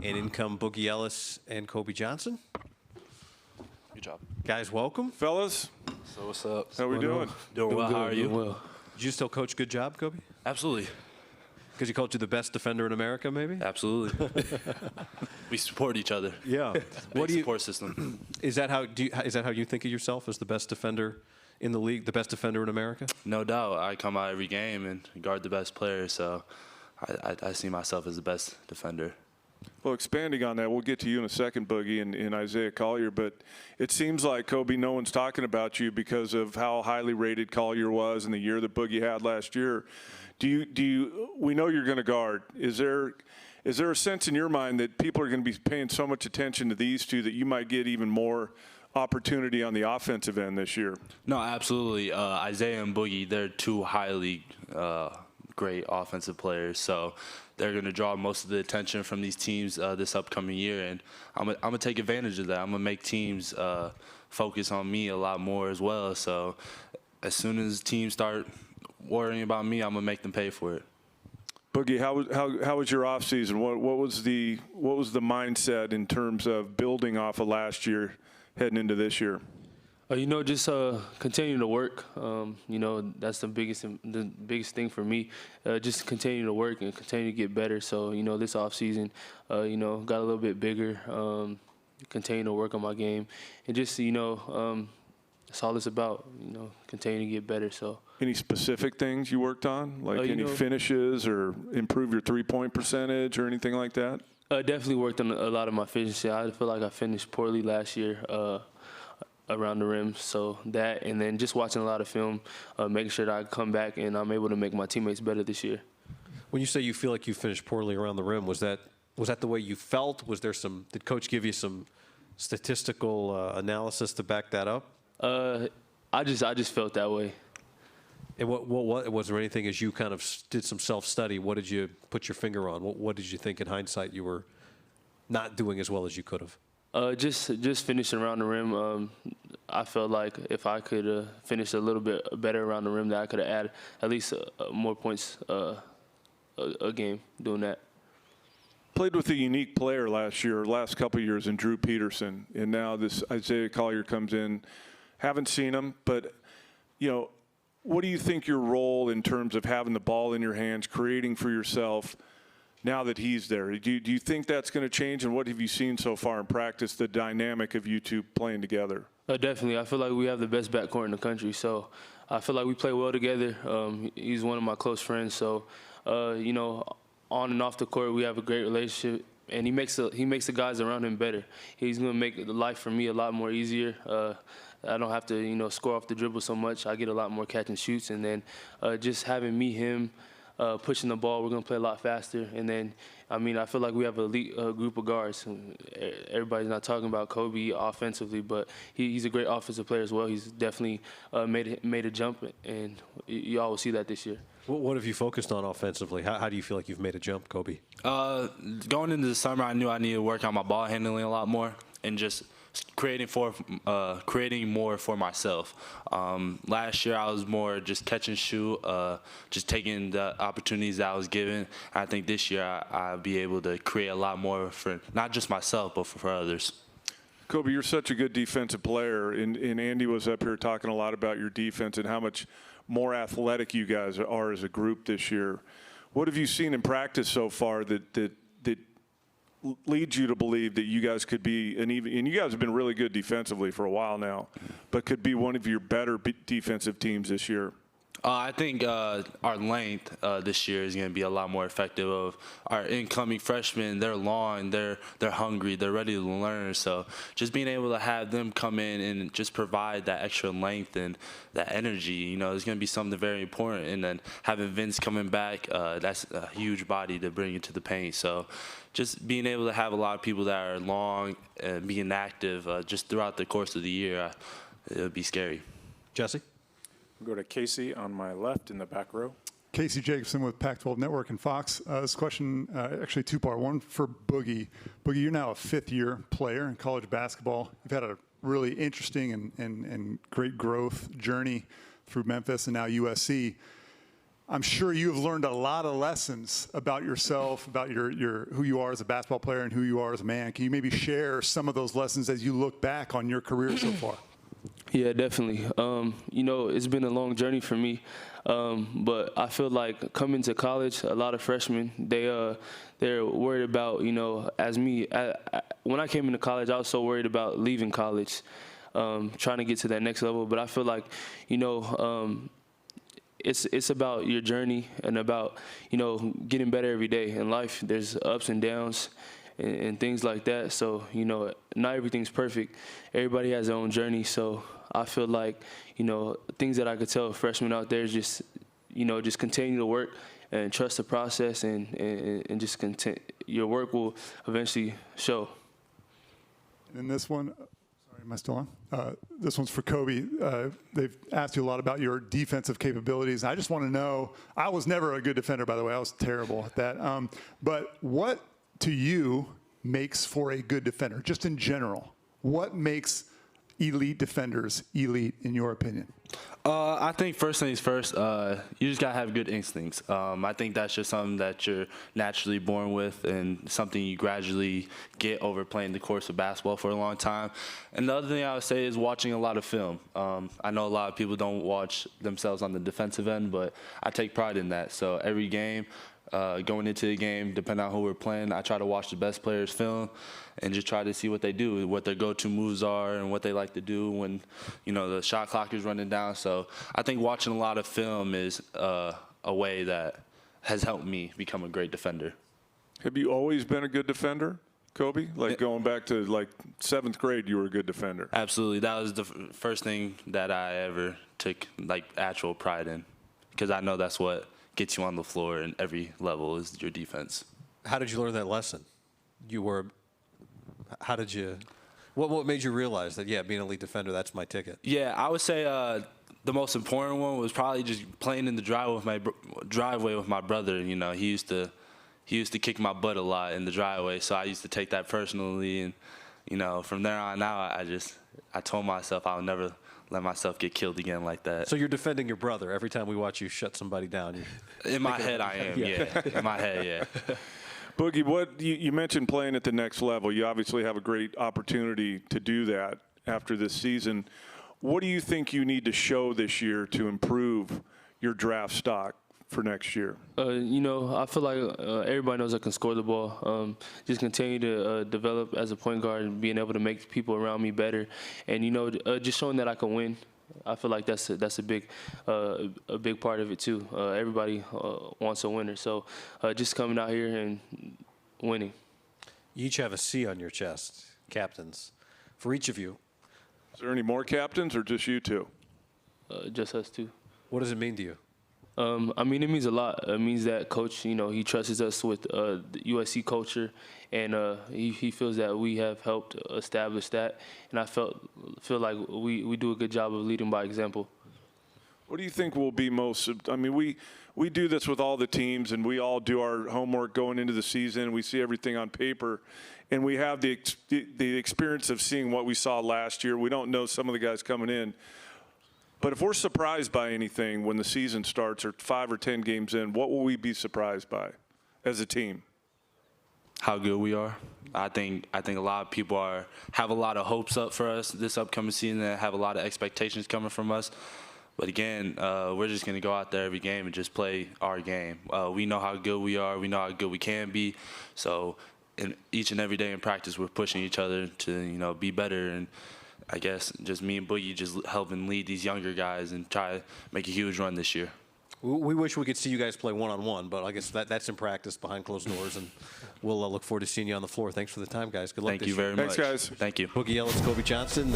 and in come Boogie Ellis and Kobe Johnson. Good job. Guys, welcome. Fellas, So what's up? how we doing? Doing well. How are you? Well, Did you still coach good job, Kobe? Absolutely. Because you called you the best defender in America, maybe? Absolutely. We support each other. Yeah. Big support system. Is that how you think of yourself, as the best defender in the league, the best defender in America? No doubt. I come out every game and guard the best player, so I see myself as the best defender. Well, expanding on that, we'll get to you in a second, Boogie, and Isaiah Collier, but it seems like, Kobe, no one's talking about you because of how highly rated Collier was in the year that Boogie had last year. We know you're going to guard. Is there a sense in your mind that people are going to be paying so much attention to these two that you might get even more opportunity on the offensive end this year? No, absolutely. Isaiah and Boogie, they're two highly great offensive players, so they're going to draw most of the attention from these teams this upcoming year, and I'm going to take advantage of that. I'm going to make teams focus on me a lot more as well, so as soon as teams start worrying about me, I'm going to make them pay for it. Boogie, how was your offseason? What was the mindset in terms of building off of last year heading into this year? just continuing to work. That's the biggest thing for me. Just continue to work and continue to get better. So, this offseason, got a little bit bigger. Continue to work on my game, and just that's all it's about. Continue to get better. So. Any specific things you worked on, like any finishes or improve your three-point percentage or anything like that? Definitely worked on a lot of my finishing. I feel like I finished poorly last year. Around the rim, so that, and then just watching a lot of film, making sure that I come back and I'm able to make my teammates better this year. When you say you feel like you finished poorly around the rim, was that the way you felt? Did Coach give you some statistical analysis to back that up? I just felt that way. And what was there anything, as you kind of did some self-study, what did you put your finger on? What did you think in hindsight you were not doing as well as you could have? Just finishing around the rim. I felt like if I could finish a little bit better around the rim, that I could have added at least more points a game doing that. Played with a unique player last couple of years in Drew Peterson, and now this Isaiah Collier comes in. Haven't seen him, but what do you think your role in terms of having the ball in your hands, creating for yourself, now that he's there? Do you think that's going to change, and what have you seen so far in practice, the dynamic of you two playing together? Definitely. I feel like we have the best backcourt in the country, so I feel like we play well together. He's one of my close friends, so, on and off the court, we have a great relationship, and he makes the guys around him better. He's going to make the life for me a lot more easier. I don't have to, score off the dribble so much. I get a lot more catch and shoots, and then just having him, pushing the ball, we're going to play a lot faster. And then, I feel like we have an elite group of guards. Everybody's not talking about Kobe offensively, but he's a great offensive player as well. He's definitely made a jump, and you all will see that this year. What have you focused on offensively? How do you feel like you've made a jump, Kobe? Going into the summer, I knew I needed to work on my ball handling a lot more and just creating more for myself. Last year I was more just catch and shoot, just taking the opportunities that I was given. I think this year I'll be able to create a lot more for not just myself but for others. Kobe, you're such a good defensive player, and Andy was up here talking a lot about your defense and how much more athletic you guys are as a group this year. What have you seen in practice so far that leads you to believe that you guys could be and you guys have been really good defensively for a while now, but could be one of your better defensive teams this year? I think our length this year is going to be a lot more effective. Of our incoming freshmen, they're long, they're hungry, they're ready to learn. So just being able to have them come in and just provide that extra length and that energy, is going to be something very important. And then having Vince coming back, that's a huge body to bring into the paint. So just being able to have a lot of people that are long and being active just throughout the course of the year, it would be scary. Jesse? We'll go to Casey on my left in the back row. Casey Jacobson with Pac-12 Network and Fox. This question, actually two-part. One for Boogie. Boogie, you're now a fifth-year player in college basketball. You've had a really interesting and great growth journey through Memphis and now USC. I'm sure you have learned a lot of lessons about yourself, about your who you are as a basketball player and who you are as a man. Can you maybe share some of those lessons as you look back on your career so far? Yeah, definitely. You know, it's been a long journey for me, but I feel like coming to college, a lot of freshmen, they're worried about, you know, as me. When I came into college, I was so worried about leaving college, trying to get to that next level. But I feel like, you know, it's about your journey and about, you know, getting better every day in life. There's ups and downs and things like that. So, you know, not everything's perfect. Everybody has their own journey. So I feel like, you know, things that I could tell freshmen out there is just, you know, just continue to work and trust the process and just continue. Your work will eventually show. And this one, sorry, am I still on? This one's for Kobe. They've asked you a lot about your defensive capabilities. I just want to know, I was never a good defender, by the way. I was terrible at that. But what to you makes for a good defender, just in general? What makes elite defenders elite, in your opinion? I think first things first, you just got to have good instincts. I think that's just something that you're naturally born with and something you gradually get over playing the course of basketball for a long time. And the other thing I would say is watching a lot of film. I know a lot of people don't watch themselves on the defensive end, but I take pride in that. So every game, going into the game, depending on who we're playing, I try to watch the best players' film and just try to see what they do, what their go-to moves are, and what they like to do when, you know, the shot clock is running down. So I think watching a lot of film is a way that has helped me become a great defender. Have you always been a good defender, Kobe? Like going back to like 7th grade, you were a good defender. Absolutely. That was the first thing that I ever took like actual pride in, because I know that's what gets you on the floor in every level is your defense. How did you learn that lesson? What made you realize that, yeah, being a elite defender, that's my ticket? Yeah, I would say the most important one was probably just playing in the driveway with my brother. You know, he used to kick my butt a lot in the driveway, so I used to take that personally. And, you know, from there on out, I told myself I'll never let myself get killed again like that. So you're defending your brother every time we watch you shut somebody down. In my head, I am, yeah. In my head, yeah. Boogie, what you mentioned playing at the next level. You obviously have a great opportunity to do that after this season. What do you think you need to show this year to improve your draft stock for next year? You know, I feel like everybody knows I can score the ball. Just continue to develop as a point guard and being able to make people around me better. And, you know, just showing that I can win. I feel like that's a big part of it too. Everybody wants a winner, so just coming out here and winning. You each have a C on your chest, captains. For each of you, Is there any more captains or just you two? Just us two. what does it mean to you? I mean, it means a lot. It means that Coach, you know, he trusts us with the USC culture, and he feels that we have helped establish that. And I feel like we do a good job of leading by example. What do you think will be most? I mean, we do this with all the teams, and we all do our homework going into the season. We see everything on paper, and we have the experience of seeing what we saw last year. We don't know some of the guys coming in. But if we're surprised by anything when the season starts or 5 or 10 games in, what will we be surprised by as a team? How good we are. I think a lot of people have a lot of hopes up for us this upcoming season and have a lot of expectations coming from us. But again, we're just going to go out there every game and just play our game. We know how good we are. We know how good we can be. So each and every day in practice, we're pushing each other to, you know, be better. And I guess just me and Boogie just helping lead these younger guys and try to make a huge run this year. We wish we could see you guys play one-on-one, but I guess that's in practice behind closed doors, and we'll look forward to seeing you on the floor. Thanks for the time, guys. Good luck Thank this you year. very much. Thanks, guys. Thank you. Boogie Ellis, Kobe Johnson.